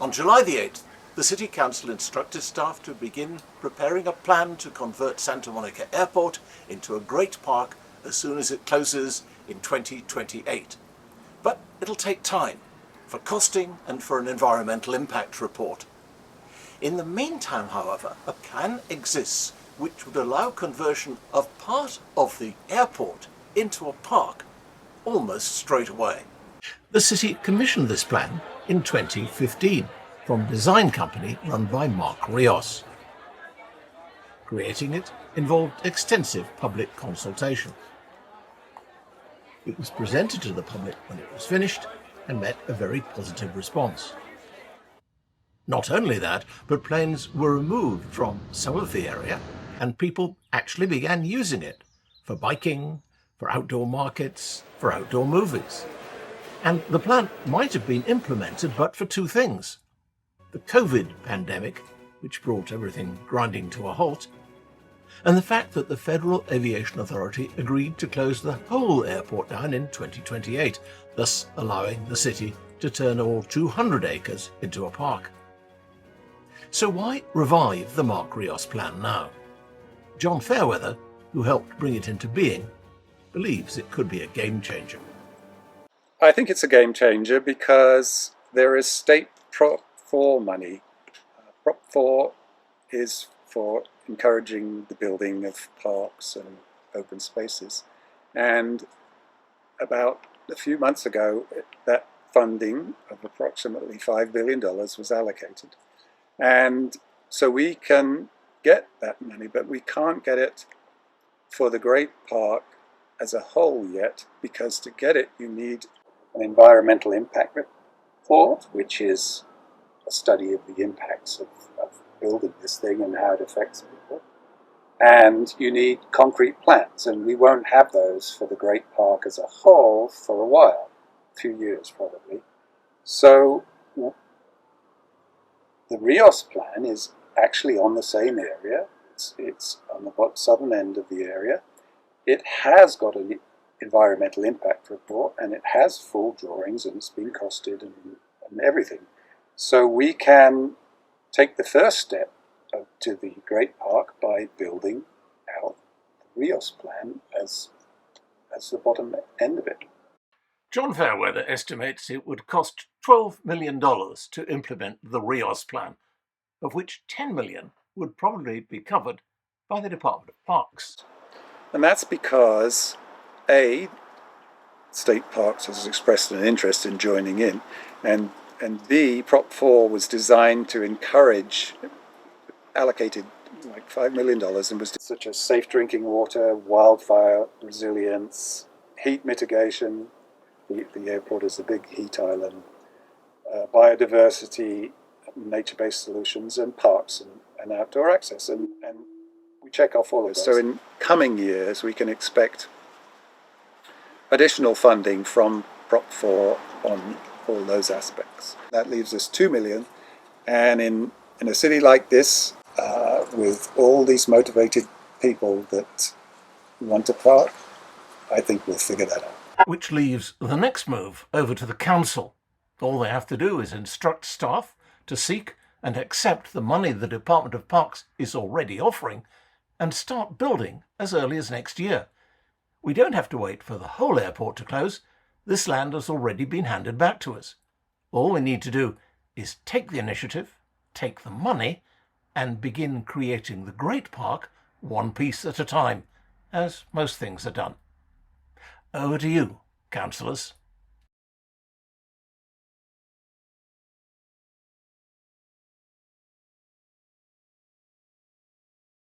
On July the 8th, the City Council instructed staff to begin preparing a plan to convert Santa Monica Airport into a great park as soon as it closes in 2028. But it'll take time for costing and for an environmental impact report. In the meantime, however, a plan exists which would allow conversion of part of the airport into a park almost straight away. The city commissioned this plan in 2015 from a design company run by Mark Rios. Creating it involved extensive public consultation. It was presented to the public when it was finished and met a very positive response. Not only that, but planes were removed from some of the area and people actually began using it for biking, for outdoor markets, for outdoor movies. And the plan might have been implemented but for two things: the COVID pandemic, which brought everything grinding to a halt, and the fact that the Federal Aviation Authority agreed to close the whole airport down in 2028, thus allowing the city to turn all 200 acres into a park. So why revive the Mark Rios plan now? John Fairweather, who helped bring it into being, believes it could be a game changer. I think it's a game changer because there is state Prop 4 money. Prop 4 is for encouraging the building of parks and open spaces. And about a few months ago, that funding of approximately $5 billion was allocated. And so we can get that money, but we can't get it for the Great Park as a whole yet, because to get it you need an environmental impact report, which is a study of the impacts of building this thing and how it affects people. And you need concrete plans, and we won't have those for the Great Park as a whole for a while, a few years probably. So the Rios plan is actually on the same area. It's on the southern end of the area. It has got an environmental impact report, and it has full drawings, and it's been costed and everything. So we can take the first step to the Great Park by building out the Rios plan as the bottom end of it. John Fairweather estimates it would cost $12 million to implement the Rios plan, of which $10 million would probably be covered by the Department of Parks. And that's because A, State Parks has expressed an interest in joining in, and B, Prop 4 was designed to encourage, allocated like $5 million, and was such as safe drinking water, wildfire resilience, heat mitigation. The airport is a big heat island, biodiversity, nature-based solutions, and parks and outdoor access. And we check off all of those. So in coming years, we can expect additional funding from Prop 4 on all those aspects. That leaves us $2 million. And in a city like this, with all these motivated people that want a park, I think we'll figure that out. Which leaves the next move over to the council. All they have to do is instruct staff to seek and accept the money the Department of Parks is already offering and start building as early as next year. We don't have to wait for the whole airport to close. This land has already been handed back to us. All we need to do is take the initiative, take the money, and begin creating the Great Park one piece at a time, as most things are done. Over to you, councillors.